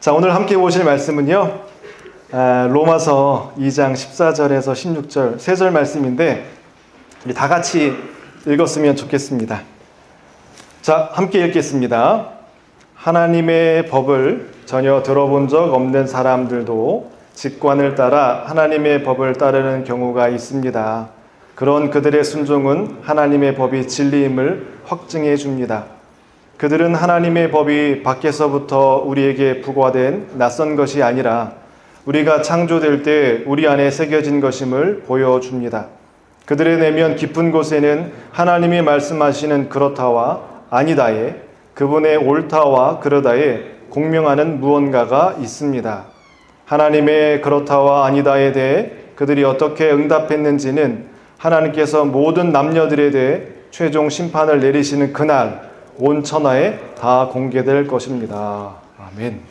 자, 오늘 함께 보실 말씀은요, 로마서 2장 14절에서 16절 3절 말씀인데 우리 다 같이 읽었으면 좋겠습니다. 자, 함께 읽겠습니다. 하나님의 법을 전혀 들어본 적 없는 사람들도 직관을 따라 하나님의 법을 따르는 경우가 있습니다. 그런 그들의 순종은 하나님의 법이 진리임을 확증해 줍니다. 그들은 하나님의 법이 밖에서부터 우리에게 부과된 낯선 것이 아니라 우리가 창조될 때 우리 안에 새겨진 것임을 보여줍니다. 그들의 내면 깊은 곳에는 하나님이 말씀하시는 그렇다와 아니다에, 그분의 옳다와 그러다에 공명하는 무언가가 있습니다. 하나님의 그렇다와 아니다에 대해 그들이 어떻게 응답했는지는 하나님께서 모든 남녀들에 대해 최종 심판을 내리시는 그날 온 천하에 다 공개될 것입니다. 아멘.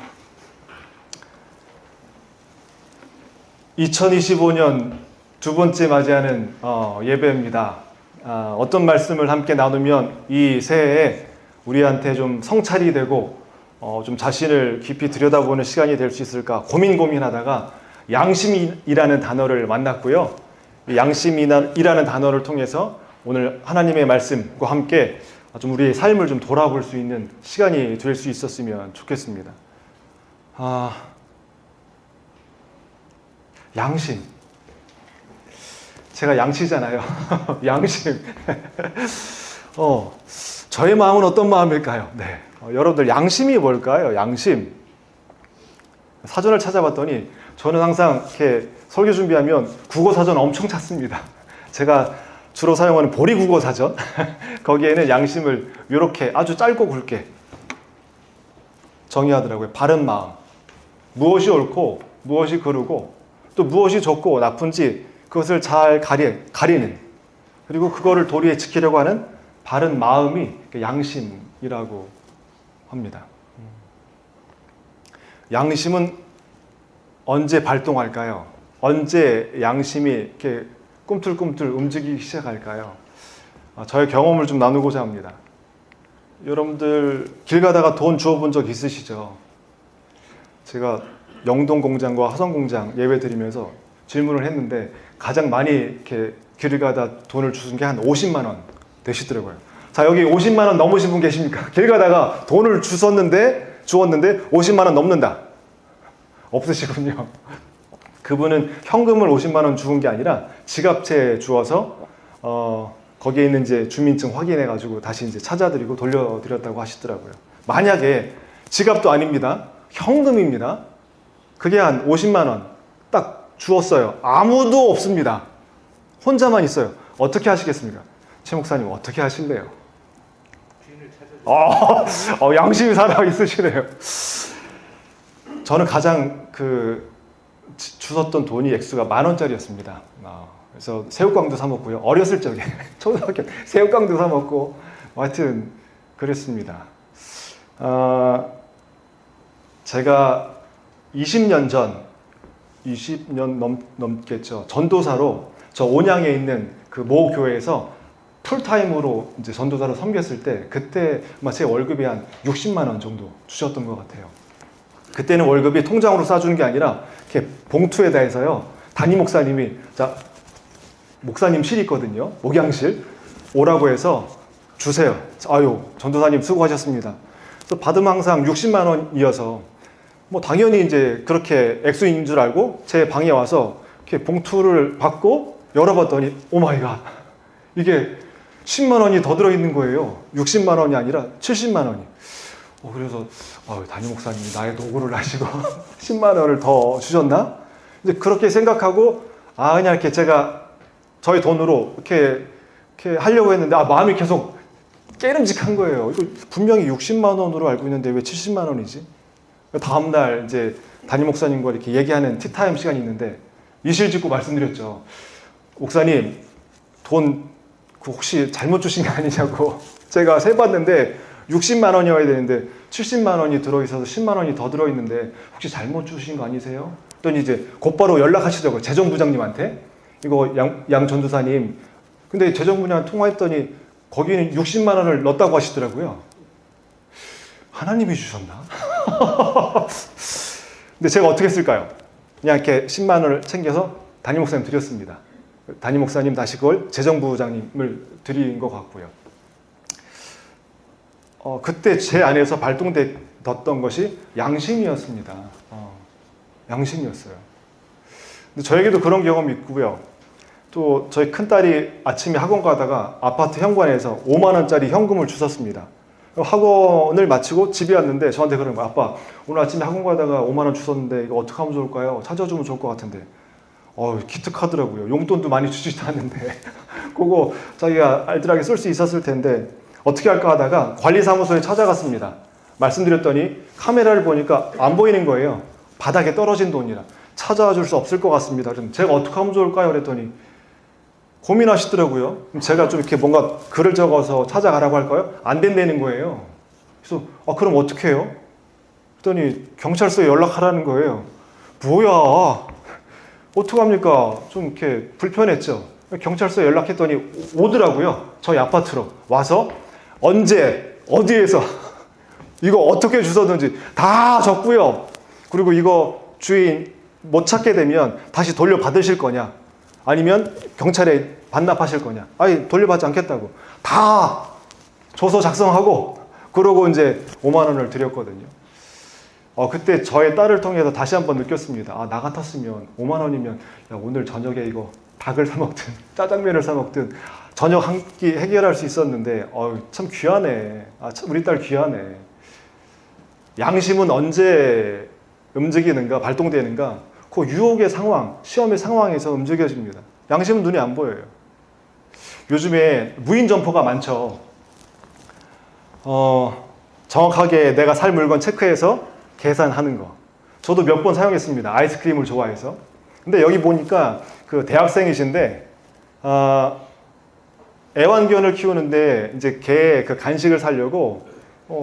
2025년 두 번째 맞이하는 예배입니다. 어떤 말씀을 함께 나누면 이 새해에 우리한테 좀 성찰이 되고 좀 자신을 깊이 들여다보는 시간이 될 수 있을까 고민하다가 양심이라는 단어를 만났고요. 이 양심이라는 단어를 통해서 오늘 하나님의 말씀과 함께 좀 우리의 삶을 좀 돌아볼 수 있는 시간이 될 수 있었으면 좋겠습니다. 양심. 제가 양치잖아요. 양심. 저의 마음은 어떤 마음일까요? 네. 여러분들 양심이 뭘까요? 양심. 사전을 찾아봤더니 저는 항상 이렇게 설교 준비하면 국어 사전 엄청 찾습니다. 제가 주로 사용하는 보리국어 사전. 거기에는 양심을 이렇게 아주 짧고 굵게 정의하더라고요. 바른 마음. 무엇이 옳고 무엇이 그르고 또 무엇이 좋고 나쁜지 그것을 잘 가리는, 그리고 그거를 도리에 지키려고 하는 바른 마음이 양심이라고 합니다. 양심은 언제 발동할까요? 언제 양심이 이렇게 꿈틀꿈틀 움직이기 시작할까요? 저의 경험을 좀 나누고자 합니다. 여러분들 길 가다가 돈 주워본 적 있으시죠? 제가 영동공장과 화성공장 예배 드리면서 질문을 했는데 가장 많이 이렇게 길을 가다 돈을 주신 게 한 50만 원 되시더라고요. 자, 여기 50만 원 넘으신 분 계십니까? 길 가다가 돈을 주었는데 50만 원 넘는다. 없으시군요. 그분은 현금을 50만 원 주은 게 아니라 지갑채 주어서 거기에 있는 이제 주민증 확인해 가지고 다시 이제 찾아드리고 돌려드렸다고 하시더라고요. 만약에 지갑도 아닙니다. 현금입니다. 그게 한 50만 원 딱 주었어요. 아무도 없습니다. 혼자만 있어요. 어떻게 하시겠습니까? 최 목사님 어떻게 하실래요? 양심이 살아 있으시네요. 저는 가장 주웠던 돈이 액수가 10,000원짜리였습니다. 그래서 새우깡도 사 먹고요. 어렸을 적에 초등학교 새우깡도 사 먹고 하여튼 그랬습니다. 제가 20년 넘겠죠. 전도사로 저 온양에 있는 그 모 교회에서 풀타임으로 이제 전도사로 섬겼을 때 그때 제 월급이 한 60만 원 정도 주셨던 것 같아요. 그때는 월급이 통장으로 싸주는 게 아니라 이렇게 봉투에다 해서요. 담임 목사님이 목사님실 있거든요. 목양실 오라고 해서 주세요. 아유, 전도사님 수고하셨습니다. 그래서 받으면 항상 60만 원이어서 당연히 이제 그렇게 액수인 줄 알고 제 방에 와서 이렇게 봉투를 받고 열어봤더니 오 마이 갓, 이게 10만 원이 더 들어있는 거예요. 60만 원이 아니라 70만 원이. 그래서 담임 목사님이 나의 노고를 하시고 10만 원을 더 주셨나? 이제 그렇게 생각하고 그냥 이렇게 제가 저희 돈으로 이렇게 하려고 했는데 마음이 계속 깨름직한 거예요. 이거 분명히 60만 원으로 알고 있는데 왜 70만 원이지? 다음날 이제 담임 목사님과 이렇게 얘기하는 티타임 시간이 있는데 이실직고 말씀드렸죠. 목사님, 돈 혹시 잘못 주신 게 아니냐고. 제가 세봤는데 60만 원이어야 되는데 70만 원이 들어있어서 10만 원이 더 들어있는데 혹시 잘못 주신 거 아니세요? 그랬더니 이제 곧바로 연락하시더라고요. 재정부장님한테. 이거 양 전도사님. 근데 재정부장 통화했더니 거기는 60만 원을 넣었다고 하시더라고요. 하나님이 주셨나? 근데 제가 어떻게 했을까요? 그냥 이렇게 10만 원을 챙겨서 담임 목사님 드렸습니다. 담임 목사님 다시 그걸 재정부장님을 드린 것 같고요. 그때 제 안에서 발동됐던 것이 양심이었습니다. 양심이었어요. 근데 저에게도 그런 경험이 있고요. 또 저희 큰딸이 아침에 학원 가다가 아파트 현관에서 5만 원짜리 현금을 주웠습니다. 학원을 마치고 집에 왔는데 저한테 그러는 거예요. 아빠, 오늘 아침에 학원 가다가 5만 원 주웠는데 이거 어떻게 하면 좋을까요? 찾아주면 좋을 것 같은데. 기특하더라고요. 용돈도 많이 주지도 않는데 그거 자기가 알뜰하게 쓸 수 있었을 텐데 어떻게 할까 하다가 관리사무소에 찾아갔습니다. 말씀드렸더니 카메라를 보니까 안 보이는 거예요. 바닥에 떨어진 돈이라. 찾아와 줄 수 없을 것 같습니다. 그럼 제가 어떻게 하면 좋을까요? 그랬더니 고민하시더라고요. 그럼 제가 좀 이렇게 뭔가 글을 적어서 찾아가라고 할까요? 안 된다는 거예요. 그래서 그럼 어떻게 해요? 그랬더니 경찰서에 연락하라는 거예요. 뭐야? 어떡합니까? 좀 이렇게 불편했죠. 경찰서에 연락했더니 오더라고요. 저희 아파트로 와서 언제 어디에서 이거 어떻게 주웠는지 다 적고요. 그리고 이거 주인 못 찾게 되면 다시 돌려받으실 거냐, 아니면 경찰에 반납하실 거냐. 아니, 돌려받지 않겠다고 다 조서 작성하고 그러고 이제 5만 원을 드렸거든요. 그때 저의 딸을 통해서 다시 한번 느꼈습니다. 나 같았으면 5만 원이면 오늘 저녁에 이거 닭을 사 먹든 짜장면을 사 먹든 저녁 한 끼 해결할 수 있었는데 참 귀하네. 참 우리 딸 귀하네. 양심은 언제 움직이는가, 발동되는가? 그 유혹의 상황, 시험의 상황에서 움직여집니다. 양심은 눈에 안 보여요. 요즘에 무인 점포가 많죠. 정확하게 내가 살 물건 체크해서 계산하는 거. 저도 몇 번 사용했습니다. 아이스크림을 좋아해서. 근데 여기 보니까 그 대학생이신데 애완견을 키우는데 이제 개 그 간식을 사려고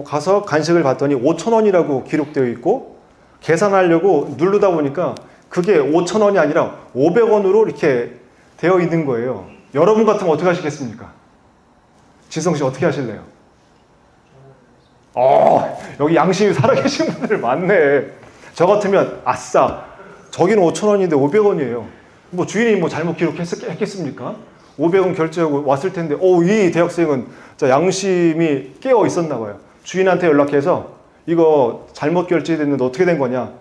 가서 간식을 봤더니 5,000원이라고 기록되어 있고 계산하려고 누르다 보니까 그게 5,000원이 아니라 500원으로 이렇게 되어 있는 거예요. 여러분 같으면 어떻게 하시겠습니까? 진성 씨 어떻게 하실래요? 여기 양심이 살아계신 분들 많네. 저 같으면 아싸, 저기는 5,000원인데 500원이에요. 뭐 주인이 뭐 잘못 기록했겠습니까? 500원 결제하고 왔을 텐데, 이 대학생은 양심이 깨어 있었나 봐요. 주인한테 연락해서 이거 잘못 결제됐는데 어떻게 된 거냐.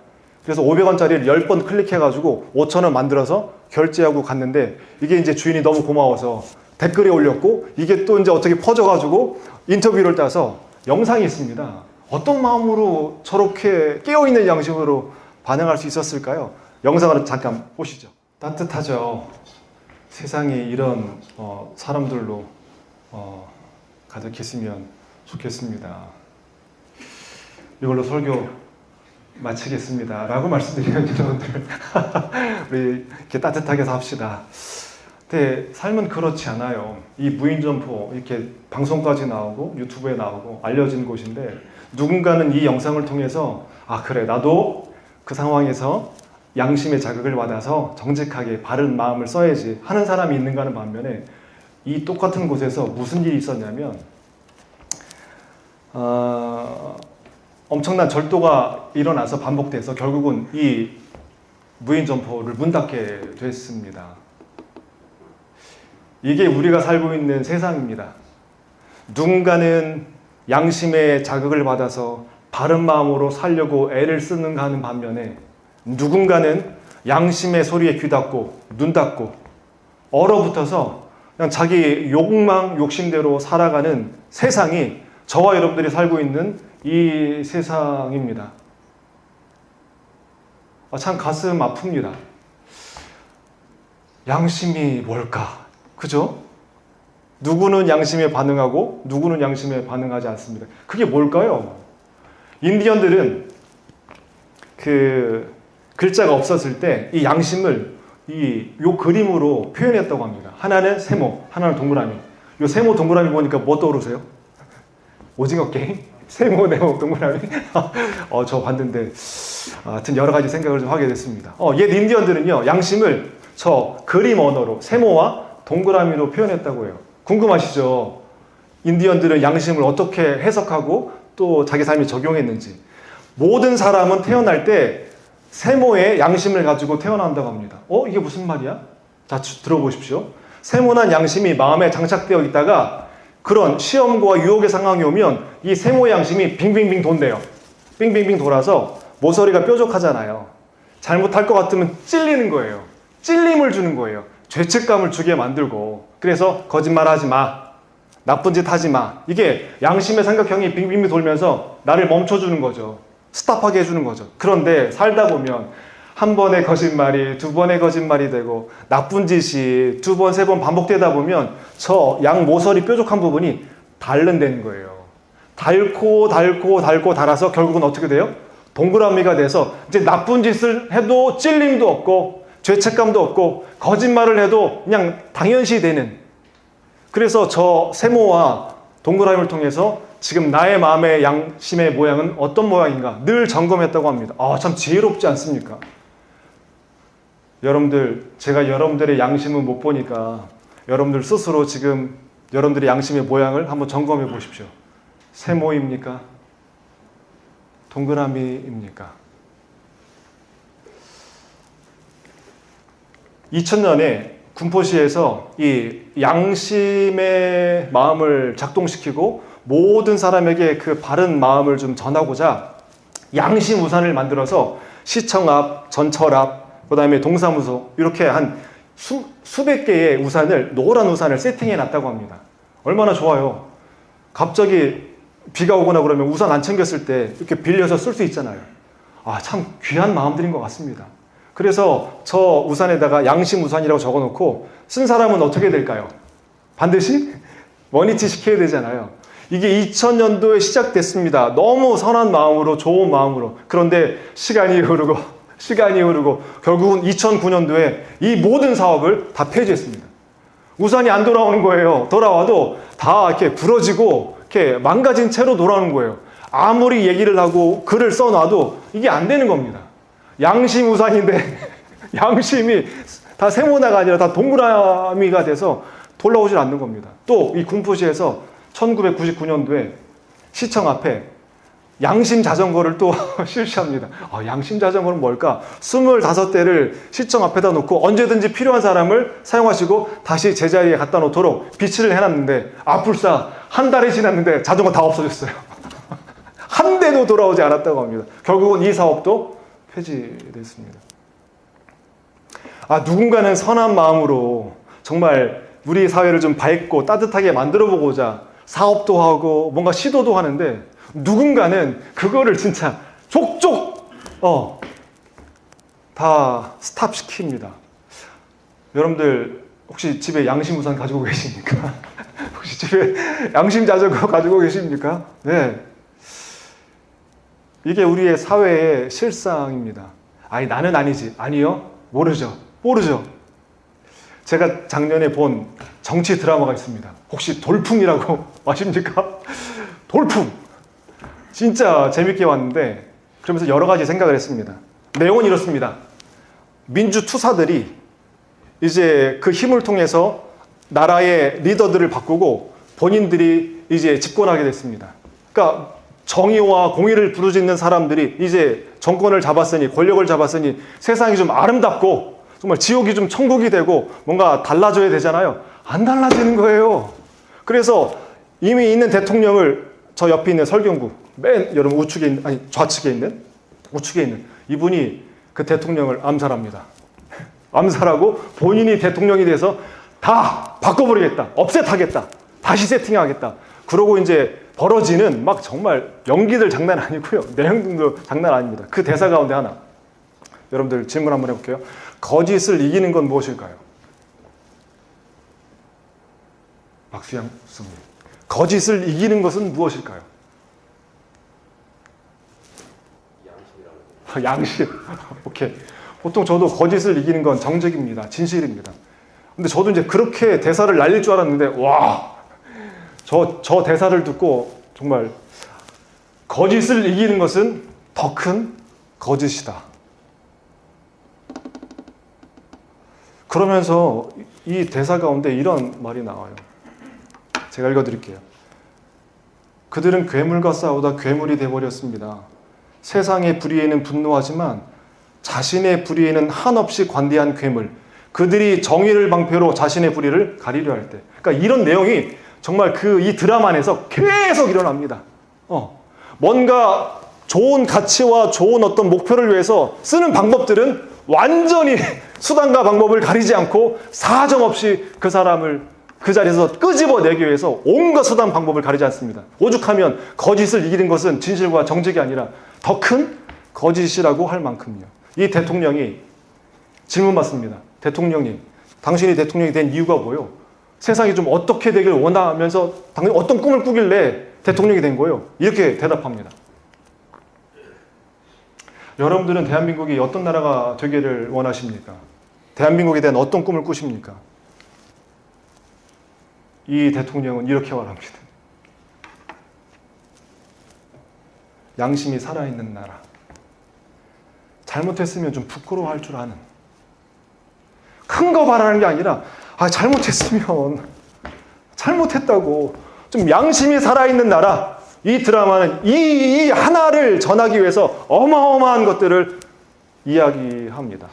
그래서 500원짜리를 10번 클릭해가지고 5,000원 만들어서 결제하고 갔는데, 이게 이제 주인이 너무 고마워서 댓글에 올렸고, 이게 또 이제 어떻게 퍼져가지고 인터뷰를 따서 영상이 있습니다. 어떤 마음으로 저렇게 깨어있는 양심으로 반응할 수 있었을까요? 영상을 잠깐 보시죠. 따뜻하죠. 세상이 이런 사람들로 가득했으면 좋겠습니다. 이걸로 설교 마치겠습니다 라고 말씀드리는 여러분들 우리 이렇게 따뜻하게 삽시다. 근데 삶은 그렇지 않아요. 이 무인점포 이렇게 방송까지 나오고 유튜브에 나오고 알려진 곳인데, 누군가는 이 영상을 통해서 그래, 나도 그 상황에서 양심의 자극을 받아서 정직하게 바른 마음을 써야지 하는 사람이 있는가 하는 반면에, 이 똑같은 곳에서 무슨 일이 있었냐면 엄청난 절도가 일어나서 반복돼서 결국은 이 무인점포를 문 닫게 됐습니다. 이게 우리가 살고 있는 세상입니다. 누군가는 양심의 자극을 받아서 바른 마음으로 살려고 애를 쓰는가 하는 반면에, 누군가는 양심의 소리에 귀 닫고 눈 닫고 얼어붙어서 그냥 자기 욕망, 욕심대로 살아가는 세상이 저와 여러분들이 살고 있는 이 세상입니다. 참 가슴 아픕니다. 양심이 뭘까? 그죠? 누구는 양심에 반응하고 누구는 양심에 반응하지 않습니다. 그게 뭘까요? 인디언들은 그 글자가 없었을 때 이 양심을 요 그림으로 표현했다고 합니다. 하나는 세모, 하나는 동그라미. 요 세모 동그라미 보니까 뭐 떠오르세요? 오징어 게임? 세모, 네모, 동그라미? 저 봤는데 하여튼 여러 가지 생각을 좀 하게 됐습니다. 옛 인디언들은요, 양심을 저 그림 언어로 세모와 동그라미로 표현했다고 해요. 궁금하시죠? 인디언들은 양심을 어떻게 해석하고 또 자기 삶에 적용했는지. 모든 사람은 태어날 때 세모의 양심을 가지고 태어난다고 합니다. 이게 무슨 말이야? 자, 들어보십시오. 세모난 양심이 마음에 장착되어 있다가 그런 시험과 유혹의 상황이 오면 이 세모의 양심이 빙빙빙 돈대요. 빙빙빙 돌아서 모서리가 뾰족하잖아요. 잘못할 것 같으면 찔리는 거예요. 찔림을 주는 거예요. 죄책감을 주게 만들고. 그래서 거짓말하지 마. 나쁜 짓 하지 마. 이게 양심의 삼각형이 빙빙빙 돌면서 나를 멈춰주는 거죠. 스탑하게 해주는 거죠. 그런데 살다 보면 한 번의 거짓말이 두 번의 거짓말이 되고 나쁜 짓이 두 번, 세 번 반복되다 보면 저 양 모서리 뾰족한 부분이 닳는다는 거예요. 닳고 닳아서 결국은 어떻게 돼요? 동그라미가 돼서 이제 나쁜 짓을 해도 찔림도 없고 죄책감도 없고 거짓말을 해도 그냥 당연시 되는. 그래서 저 세모와 동그라미를 통해서 지금 나의 마음의 양심의 모양은 어떤 모양인가 늘 점검했다고 합니다. 참 지혜롭지 않습니까? 여러분들, 제가 여러분들의 양심을 못 보니까 여러분들 스스로 지금 여러분들의 양심의 모양을 한번 점검해 보십시오. 세모입니까? 동그라미입니까? 2000년에 군포시에서 이 양심의 마음을 작동시키고 모든 사람에게 그 바른 마음을 좀 전하고자 양심 우산을 만들어서 시청 앞, 전철 앞, 그 다음에 동사무소 이렇게 한 수백 개의 우산을, 노란 우산을 세팅해 놨다고 합니다. 얼마나 좋아요. 갑자기 비가 오거나 그러면 우산 안 챙겼을 때 이렇게 빌려서 쓸 수 있잖아요. 참 귀한 마음들인 것 같습니다. 그래서 저 우산에다가 양심 우산이라고 적어놓고 쓴 사람은 어떻게 될까요? 반드시 원위치 시켜야 되잖아요. 이게 2000년도에 시작됐습니다. 너무 선한 마음으로, 좋은 마음으로. 그런데 시간이 흐르고 결국은 2009년도에 이 모든 사업을 다 폐지했습니다. 우산이 안 돌아오는 거예요. 돌아와도 다 이렇게 부러지고 이렇게 망가진 채로 돌아오는 거예요. 아무리 얘기를 하고 글을 써놔도 이게 안 되는 겁니다. 양심 우산인데 양심이 다 세모나가 아니라 다 동그라미가 돼서 돌아오질 않는 겁니다. 또 이 군포시에서 1999년도에 시청 앞에 양심 자전거를 또 실시합니다. 양심 자전거는 뭘까? 25대를 시청 앞에다 놓고 언제든지 필요한 사람을 사용하시고 다시 제자리에 갖다 놓도록 비치를 해놨는데 아뿔싸 한 달이 지났는데 자전거 다 없어졌어요. 한 대도 돌아오지 않았다고 합니다. 결국은 이 사업도 폐지됐습니다. 누군가는 선한 마음으로 정말 우리 사회를 좀 밝고 따뜻하게 만들어 보고자 사업도 하고 뭔가 시도도 하는데 누군가는 그거를 진짜 족족 다 스탑시킵니다. 여러분들 혹시 집에 양심 우산 가지고 계십니까? 혹시 집에 양심 자전거 가지고 계십니까? 네. 이게 우리의 사회의 실상입니다. 나는 아니지. 아니요. 모르죠. 제가 작년에 본 정치 드라마가 있습니다. 혹시 돌풍이라고 아십니까? 돌풍! 진짜 재밌게 봤는데 그러면서 여러 가지 생각을 했습니다. 내용은 이렇습니다. 민주투사들이 이제 그 힘을 통해서 나라의 리더들을 바꾸고 본인들이 이제 집권하게 됐습니다. 그러니까 정의와 공의를 부르짖는 사람들이 이제 정권을 잡았으니, 권력을 잡았으니 세상이 좀 아름답고 정말 지옥이 좀 천국이 되고 뭔가 달라져야 되잖아요. 안 달라지는 거예요. 그래서 이미 있는 대통령을 저 옆에 있는 설경구, 여러분 좌측에 있는 이분이 그 대통령을 암살합니다. 암살하고 본인이 대통령이 돼서 다 바꿔버리겠다. 업셋하겠다. 다시 세팅하겠다. 그러고 이제 벌어지는 막 정말 연기들 장난 아니고요. 내용도 장난 아닙니다. 그 대사 가운데 하나. 여러분들 질문 한번 해볼게요. 거짓을 이기는 건 무엇일까요? 박수양 수님. 거짓을 이기는 것은 무엇일까요? 양심. 오케이. 보통 저도 거짓을 이기는 건 정직입니다. 진실입니다. 근데 저도 이제 그렇게 대사를 날릴 줄 알았는데, 저 대사를 듣고 정말 거짓을 이기는 것은 더 큰 거짓이다. 그러면서 이 대사 가운데 이런 말이 나와요. 제가 읽어드릴게요. 그들은 괴물과 싸우다 괴물이 되어버렸습니다. 세상의 불의에는 분노하지만 자신의 불의에는 한없이 관대한 괴물. 그들이 정의를 방패로 자신의 불의를 가리려 할 때. 그러니까 이런 내용이 정말 이 드라마 안에서 계속 일어납니다. 뭔가 좋은 가치와 좋은 어떤 목표를 위해서 쓰는 방법들은 완전히 수단과 방법을 가리지 않고 사정없이 그 사람을 그 자리에서 끄집어내기 위해서 온갖 수단 방법을 가리지 않습니다. 오죽하면 거짓을 이기는 것은 진실과 정직이 아니라 더 큰 거짓이라고 할 만큼요. 이 대통령이 질문 받습니다. 대통령님, 당신이 대통령이 된 이유가 뭐예요? 세상이 좀 어떻게 되길 원하면서 당연히 어떤 꿈을 꾸길래 대통령이 된 거예요? 이렇게 대답합니다. 여러분들은 대한민국이 어떤 나라가 되기를 원하십니까? 대한민국에 대한 어떤 꿈을 꾸십니까? 이 대통령은 이렇게 말합니다. 양심이 살아있는 나라. 잘못했으면 좀 부끄러워할 줄 아는. 큰 거 바라는 게 아니라 잘못했으면 잘못했다고 좀 양심이 살아있는 나라. 이 드라마는 이 하나를 전하기 위해서 어마어마한 것들을 이야기합니다.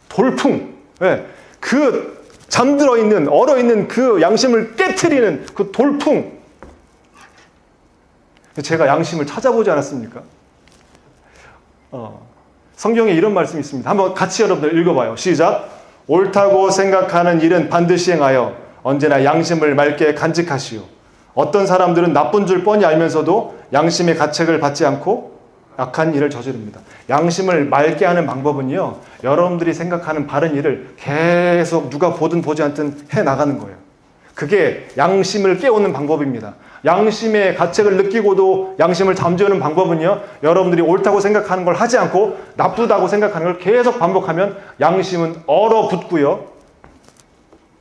돌풍. 네. 그 잠들어 있는, 얼어 있는 그 양심을 깨트리는 그 돌풍. 제가 양심을 찾아보지 않았습니까? 성경에 이런 말씀이 있습니다. 한번 같이 여러분들 읽어봐요. 시작. 옳다고 생각하는 일은 반드시 행하여 언제나 양심을 맑게 간직하시오. 어떤 사람들은 나쁜 줄 뻔히 알면서도 양심의 가책을 받지 않고 악한 일을 저지릅니다. 양심을 맑게 하는 방법은요, 여러분들이 생각하는 바른 일을 계속 누가 보든 보지 않든 해나가는 거예요. 그게 양심을 깨우는 방법입니다. 양심의 가책을 느끼고도 양심을 잠재우는 방법은요, 여러분들이 옳다고 생각하는 걸 하지 않고 나쁘다고 생각하는 걸 계속 반복하면 양심은 얼어붙고요,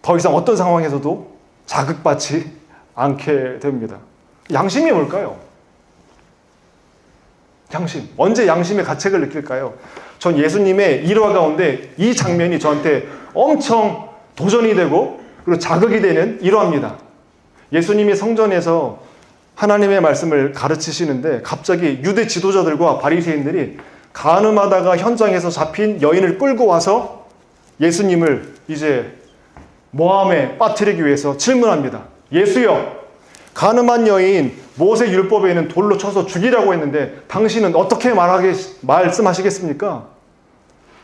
더 이상 어떤 상황에서도 자극받지 않게 됩니다. 양심이 뭘까요? 양심. 언제 양심의 가책을 느낄까요? 전 예수님의 일화 가운데 이 장면이 저한테 엄청 도전이 되고 그리고 자극이 되는 일화입니다. 예수님이 성전에서 하나님의 말씀을 가르치시는데 갑자기 유대 지도자들과 바리새인들이 간음하다가 현장에서 잡힌 여인을 끌고 와서 예수님을 이제 모함에 빠뜨리기 위해서 질문합니다. 예수여, 간음한 여인 모세 율법에는 돌로 쳐서 죽이라고 했는데 당신은 어떻게 말씀하시겠습니까?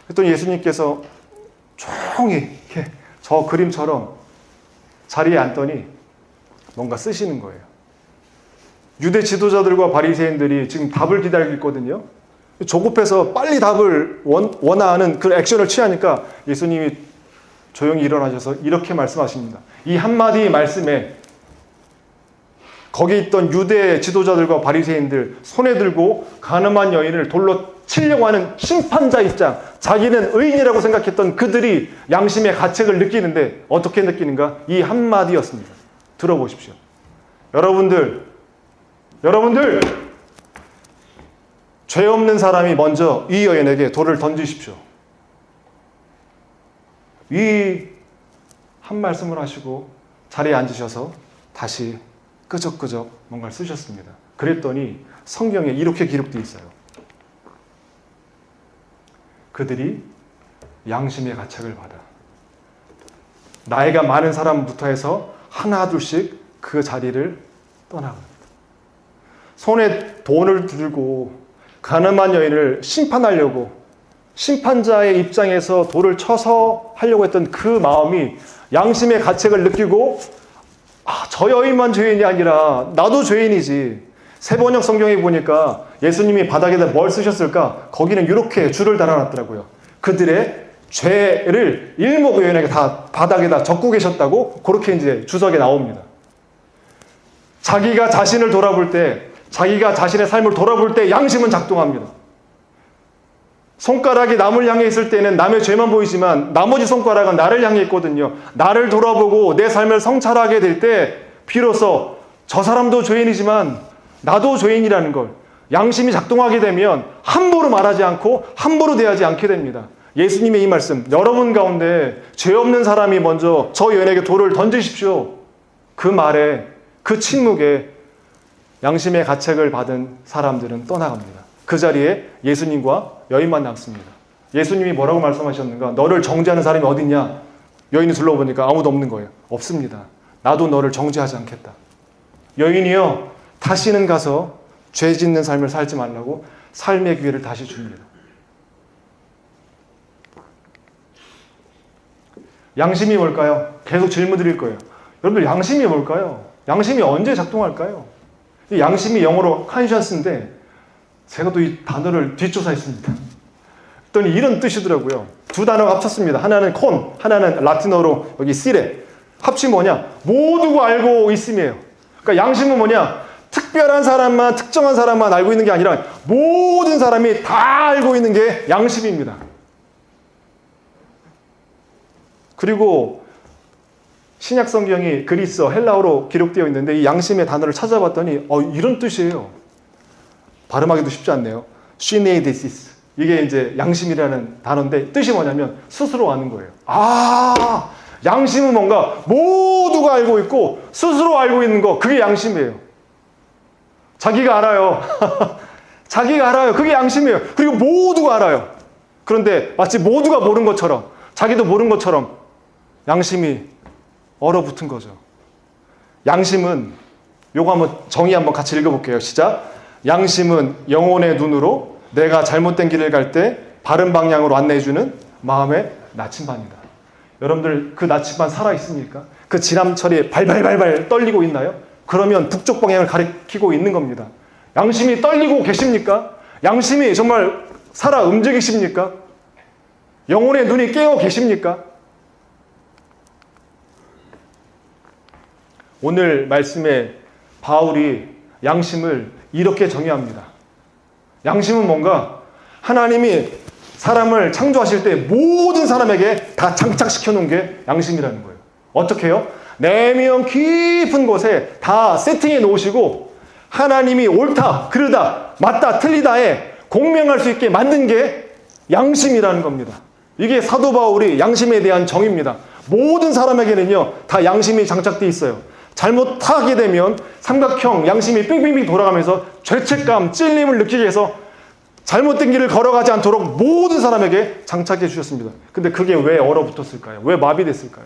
그랬더니 예수님께서 조용히 저 그림처럼 자리에 앉더니 뭔가 쓰시는 거예요. 유대 지도자들과 바리새인들이 지금 답을 기다리고 있거든요. 조급해서 빨리 답을 원하는 그 액션을 취하니까 예수님이 조용히 일어나셔서 이렇게 말씀하십니다. 이 한마디 말씀에 거기 있던 유대 지도자들과 바리새인들 손에 들고 간음한 여인을 돌로 치려고 하는 심판자 입장, 자기는 의인이라고 생각했던 그들이 양심의 가책을 느끼는데 어떻게 느끼는가? 이 한마디였습니다. 들어보십시오. 여러분들, 죄 없는 사람이 먼저 이 여인에게 돌을 던지십시오. 이 한 말씀을 하시고 자리에 앉으셔서 다시 끄적끄적 뭔가를 쓰셨습니다. 그랬더니 성경에 이렇게 기록되어 있어요. 그들이 양심의 가책을 받아 나이가 많은 사람부터 해서 하나 둘씩 그 자리를 떠나갑니다. 손에 돈을 들고 간음한 여인을 심판하려고 심판자의 입장에서 돌을 쳐서 하려고 했던 그 마음이 양심의 가책을 느끼고 저 여인만 죄인이 아니라 나도 죄인이지. 세번역 성경에 보니까 예수님이 바닥에다 뭘 쓰셨을까? 거기는 이렇게 줄을 달아놨더라고요. 그들의 죄를 일목요연하게 다 바닥에다 적고 계셨다고 그렇게 이제 주석에 나옵니다. 자기가 자신을 돌아볼 때, 자기가 자신의 삶을 돌아볼 때 양심은 작동합니다. 손가락이 남을 향해 있을 때는 남의 죄만 보이지만 나머지 손가락은 나를 향해 있거든요. 나를 돌아보고 내 삶을 성찰하게 될 때 비로소 저 사람도 죄인이지만 나도 죄인이라는 걸 양심이 작동하게 되면 함부로 말하지 않고 함부로 대하지 않게 됩니다. 예수님의 이 말씀, 여러분 가운데 죄 없는 사람이 먼저 저 여인에게 돌을 던지십시오. 그 말에, 그 침묵에 양심의 가책을 받은 사람들은 떠나갑니다. 그 자리에 예수님과 여인만 남습니다. 예수님이 뭐라고 말씀하셨는가? 너를 정죄하는 사람이 어딨냐? 여인이 둘러보니까 아무도 없는 거예요. 없습니다. 나도 너를 정죄하지 않겠다. 여인이요, 다시는 가서 죄 짓는 삶을 살지 말라고 삶의 기회를 다시 줍니다. 양심이 뭘까요? 계속 질문 드릴 거예요. 여러분들 양심이 뭘까요? 양심이 언제 작동할까요? 이 양심이 영어로 conscience인데 제가 또 이 단어를 뒷조사했습니다. 그랬더니 이런 뜻이더라고요. 두 단어가 합쳤습니다. 하나는 콘, 하나는 라틴어로 여기 시레. 합치면 뭐냐? 모두가 알고 있음이에요. 그러니까 양심은 뭐냐? 특별한 사람만, 특정한 사람만 알고 있는 게 아니라 모든 사람이 다 알고 있는 게 양심입니다. 그리고 신약 성경이 그리스어, 헬라어로 기록되어 있는데 이 양심의 단어를 찾아봤더니 이런 뜻이에요. 발음하기도 쉽지 않네요. 시네이데시스. 이게 이제 양심이라는 단어인데 뜻이 뭐냐면 스스로 아는 거예요. 양심은 뭔가 모두가 알고 있고 스스로 알고 있는 거, 그게 양심이에요. 자기가 알아요. 자기가 알아요. 그게 양심이에요. 그리고 모두가 알아요. 그런데 마치 모두가 모르는 것처럼, 자기도 모르는 것처럼 양심이 얼어붙은 거죠. 양심은, 요거 한번 정의 한번 같이 읽어볼게요. 시작. 양심은 영혼의 눈으로 내가 잘못된 길을 갈 때 바른 방향으로 안내해주는 마음의 나침반이다. 여러분들 그 나침반 살아있습니까? 그 지남철이 발발발발 떨리고 있나요? 그러면 북쪽 방향을 가리키고 있는 겁니다. 양심이 떨리고 계십니까? 양심이 정말 살아 움직이십니까? 영혼의 눈이 깨어 계십니까? 오늘 말씀에 바울이 양심을 이렇게 정의합니다. 양심은 뭔가 하나님이 사람을 창조하실 때 모든 사람에게 다 장착시켜 놓은 게 양심이라는 거예요. 어떻게 해요? 내면 깊은 곳에 다 세팅해 놓으시고 하나님이 옳다, 그르다, 맞다, 틀리다에 공명할 수 있게 만든 게 양심이라는 겁니다. 이게 사도 바울이 양심에 대한 정의입니다. 모든 사람에게는요, 다 양심이 장착되어 있어요. 잘못하게 되면 삼각형 양심이 빙빙빙 돌아가면서 죄책감, 찔림을 느끼게 해서 잘못된 길을 걸어가지 않도록 모든 사람에게 장착해 주셨습니다. 근데 그게 왜 얼어붙었을까요? 왜 마비됐을까요?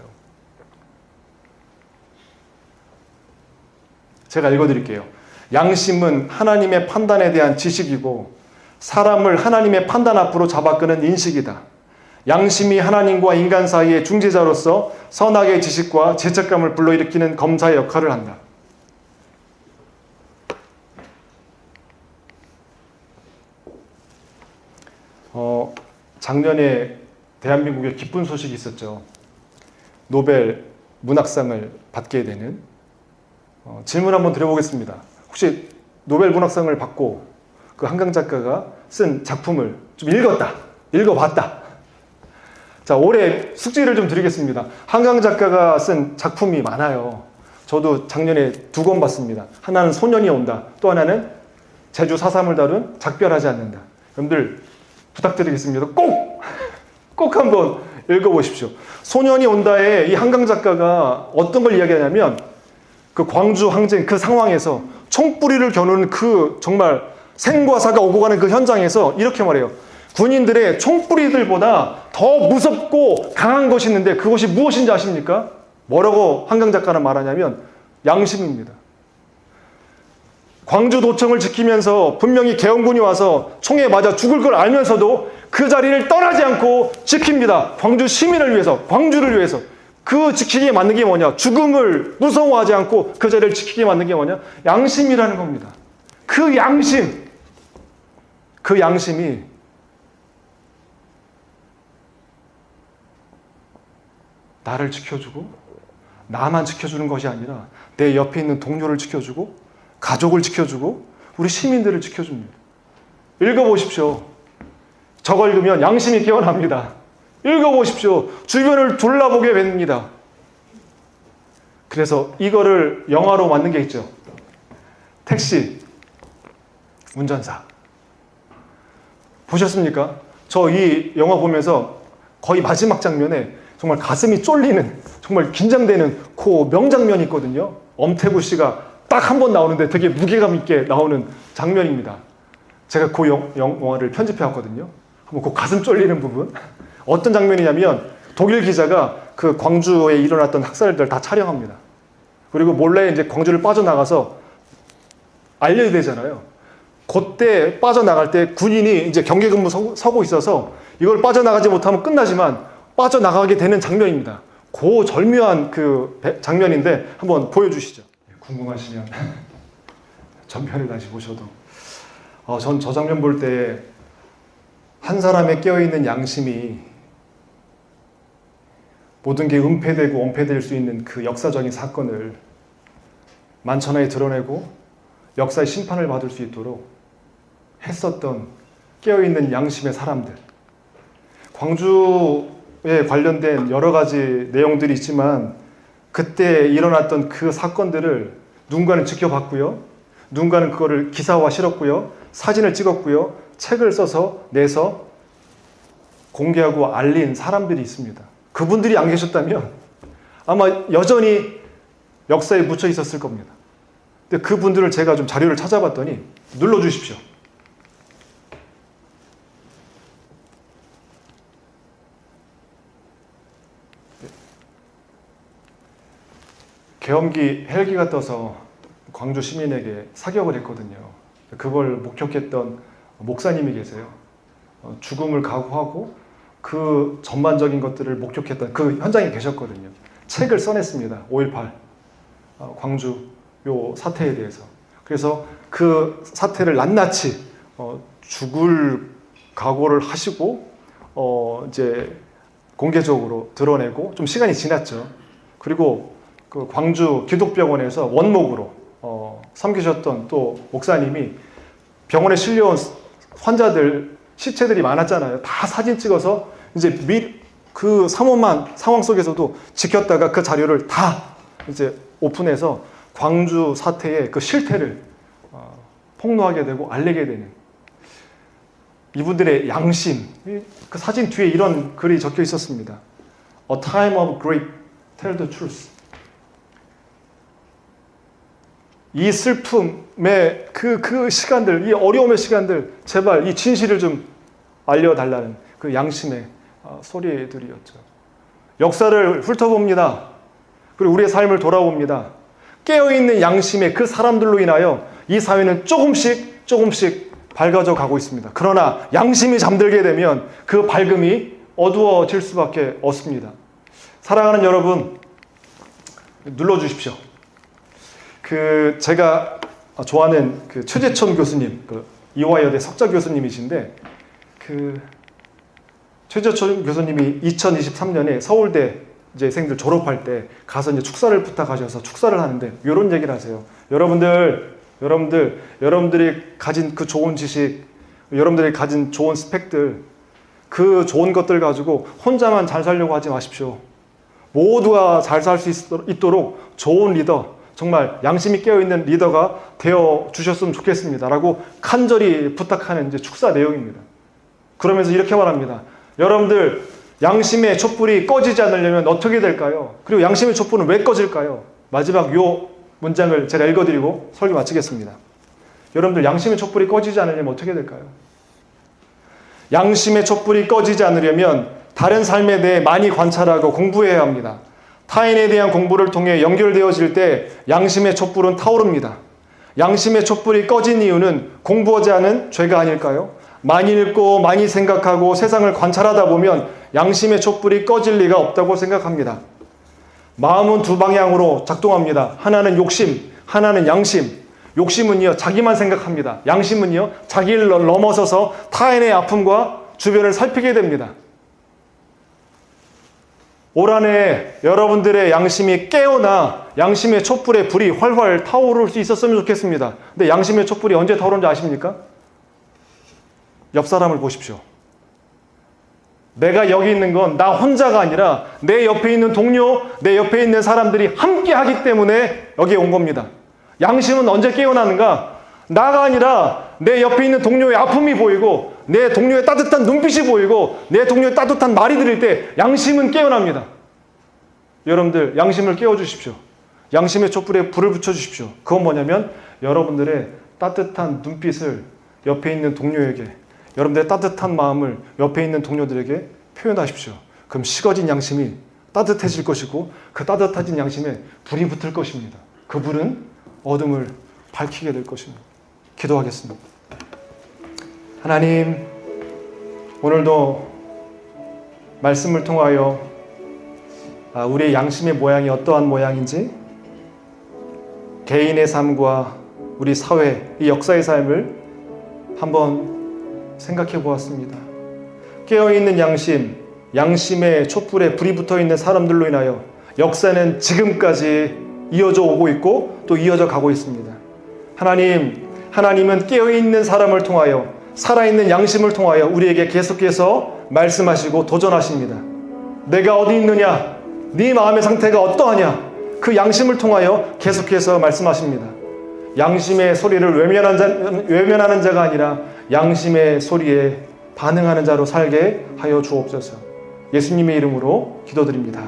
제가 읽어드릴게요. 양심은 하나님의 판단에 대한 지식이고 사람을 하나님의 판단 앞으로 잡아끄는 인식이다. 양심이 하나님과 인간 사이의 중재자로서 선악의 지식과 죄책감을 불러일으키는 검사의 역할을 한다. 작년에 대한민국에 기쁜 소식이 있었죠. 노벨 문학상을 받게 되는. 질문 한번 드려보겠습니다. 혹시 노벨 문학상을 받고 그 한강 작가가 쓴 작품을 좀 읽어봤다. 자, 올해 숙제를 좀 드리겠습니다. 한강 작가가 쓴 작품이 많아요. 저도 작년에 2권 봤습니다. 하나는 소년이 온다. 또 하나는 제주 4.3을 다룬 작별하지 않는다. 여러분들 부탁드리겠습니다. 꼭 한번 읽어보십시오. 소년이 온다에 이 한강 작가가 어떤 걸 이야기하냐면 그 광주 항쟁 그 상황에서 총뿌리를 겨누는 그 정말 생과 사가 오고 가는 그 현장에서 이렇게 말해요. 군인들의 총뿌리들보다 더 무섭고 강한 것이 있는데 그것이 무엇인지 아십니까? 뭐라고 한강 작가는 말하냐면 양심입니다. 광주도청을 지키면서 분명히 계엄군이 와서 총에 맞아 죽을 걸 알면서도 그 자리를 떠나지 않고 지킵니다. 광주 시민을 위해서, 광주를 위해서. 그 지키기에 맞는 게 뭐냐? 죽음을 무서워하지 않고 그 자리를 지키기에 맞는 게 뭐냐? 양심이라는 겁니다. 그 양심이 나를 지켜주고 나만 지켜주는 것이 아니라 내 옆에 있는 동료를 지켜주고 가족을 지켜주고 우리 시민들을 지켜줍니다. 읽어보십시오. 저걸 읽으면 양심이 깨어납니다. 읽어보십시오. 주변을 둘러보게 됩니다. 그래서 이거를 영화로 만든 게 있죠. 택시 운전사. 보셨습니까? 저 이 영화 보면서 거의 마지막 장면에 정말 가슴이 쫄리는, 정말 긴장되는 그 명장면이 있거든요. 엄태구 씨가 딱 한 번 나오는데 되게 무게감 있게 나오는 장면입니다. 제가 그 영화를 편집해 왔거든요. 한번 그 가슴 쫄리는 부분. 어떤 장면이냐면 독일 기자가 그 광주에 일어났던 학살들 다 촬영합니다. 그리고 몰래 이제 광주를 빠져나가서 알려야 되잖아요. 그때 빠져나갈 때 군인이 이제 경계근무 서고 있어서 이걸 빠져나가지 못하면 끝나지만 빠져나가게 되는 장면입니다. 그 절묘한 그 장면인데 한번 보여주시죠. 궁금하시면 전편을 다시 보셔도. 전 저 장면 볼 때 한 사람의 깨어있는 양심이 모든 게 은폐되고 원폐될 수 있는 그 역사적인 사건을 만천하에 드러내고 역사의 심판을 받을 수 있도록 했었던 깨어있는 양심의 사람들. 광주에 관련된 여러 가지 내용들이 있지만 그때 일어났던 그 사건들을 누군가는 지켜봤고요. 누군가는 그거를 기사화 실었고요. 사진을 찍었고요. 책을 써서 내서 공개하고 알린 사람들이 있습니다. 그분들이 안 계셨다면 아마 여전히 역사에 묻혀 있었을 겁니다. 근데 그분들을 제가 좀 자료를 찾아봤더니 눌러주십시오. 계엄기 헬기가 떠서 광주 시민에게 사격을 했거든요. 그걸 목격했던 목사님이 계세요. 죽음을 각오하고 그 전반적인 것들을 목격했던 그 현장에 계셨거든요. 책을 써냈습니다. 5.18 광주 요 사태에 대해서. 그래서 그 사태를 낱낱이 죽을 각오를 하시고 이제 공개적으로 드러내고 좀 시간이 지났죠. 그리고 그 광주 기독병원에서 원목으로 섬기셨던 또 목사님이 병원에 실려온 환자들 시체들이 많았잖아요. 다 사진 찍어서 이제 그 삼엄한 상황 속에서도 지켰다가 그 자료를 다 이제 오픈해서 광주 사태의 그 실태를 폭로하게 되고 알리게 되는 이분들의 양심. 그 사진 뒤에 이런 글이 적혀 있었습니다. A time of grief, tell the truth. 이 슬픔의 그 시간들, 이 어려움의 시간들, 제발 이 진실을 좀 알려달라는 그 양심의 소리들이었죠. 역사를 훑어봅니다. 그리고 우리의 삶을 돌아봅니다. 깨어있는 양심의 그 사람들로 인하여 이 사회는 조금씩 밝아져 가고 있습니다. 그러나 양심이 잠들게 되면 그 밝음이 어두워질 수밖에 없습니다. 사랑하는 여러분, 눌러주십시오. 제가 좋아하는 그 최재천 교수님, 이화여대 석좌 교수님이신데, 최재천 교수님이 2023년에 서울대 이제생들 졸업할 때 가서 이제 축사를 부탁하셔서 축사를 하는데 이런 얘기를 하세요. 여러분들이 가진 그 좋은 지식, 여러분들이 가진 좋은 스펙들, 그 좋은 것들 가지고 혼자만 잘 살려고 하지 마십시오. 모두가 잘 살 수 있도록 좋은 리더, 정말 양심이 깨어있는 리더가 되어 주셨으면 좋겠습니다. 라고 간절히 부탁하는 이제 축사 내용입니다. 그러면서 이렇게 말합니다. 여러분들, 양심의 촛불이 꺼지지 않으려면 어떻게 될까요? 그리고 양심의 촛불은 왜 꺼질까요? 마지막 요 문장을 제가 읽어드리고 설교 마치겠습니다. 여러분들, 양심의 촛불이 꺼지지 않으려면 어떻게 될까요? 양심의 촛불이 꺼지지 않으려면 다른 삶에 대해 많이 관찰하고 공부해야 합니다. 타인에 대한 공부를 통해 연결되어질 때 양심의 촛불은 타오릅니다. 양심의 촛불이 꺼진 이유는 공부하지 않은 죄가 아닐까요? 많이 읽고 많이 생각하고 세상을 관찰하다 보면 양심의 촛불이 꺼질 리가 없다고 생각합니다. 마음은 두 방향으로 작동합니다. 하나는 욕심, 하나는 양심. 욕심은요, 자기만 생각합니다. 양심은요, 자기를 넘어서서 타인의 아픔과 주변을 살피게 됩니다. 올 한 해 여러분들의 양심이 깨어나 양심의 촛불의 불이 활활 타오를 수 있었으면 좋겠습니다. 근데 양심의 촛불이 언제 타오르는지 아십니까? 옆 사람을 보십시오. 내가 여기 있는 건 나 혼자가 아니라 내 옆에 있는 동료, 내 옆에 있는 사람들이 함께 하기 때문에 여기에 온 겁니다. 양심은 언제 깨어나는가? 나가 아니라 내 옆에 있는 동료의 아픔이 보이고 내 동료의 따뜻한 눈빛이 보이고 내 동료의 따뜻한 말이 들릴 때 양심은 깨어납니다. 여러분들, 양심을 깨워주십시오. 양심의 촛불에 불을 붙여주십시오. 그건 뭐냐면 여러분들의 따뜻한 눈빛을 옆에 있는 동료에게, 여러분들의 따뜻한 마음을 옆에 있는 동료들에게 표현하십시오. 그럼 식어진 양심이 따뜻해질 것이고 그 따뜻해진 양심에 불이 붙을 것입니다. 그 불은 어둠을 밝히게 될 것입니다. 기도하겠습니다. 하나님, 오늘도 말씀을 통하여 우리의 양심의 모양이 어떠한 모양인지, 개인의 삶과 우리 사회, 이 역사의 삶을 한번 생각해 보았습니다. 깨어있는 양심, 양심의 촛불에 불이 붙어있는 사람들로 인하여 역사는 지금까지 이어져 오고 있고 또 이어져 가고 있습니다. 하나님은 깨어있는 사람을 통하여, 살아있는 양심을 통하여 우리에게 계속해서 말씀하시고 도전하십니다. 내가 어디 있느냐? 네 마음의 상태가 어떠하냐? 그 양심을 통하여 계속해서 말씀하십니다. 양심의 소리를 외면하는 자가 아니라 양심의 소리에 반응하는 자로 살게 하여 주옵소서. 예수님의 이름으로 기도드립니다.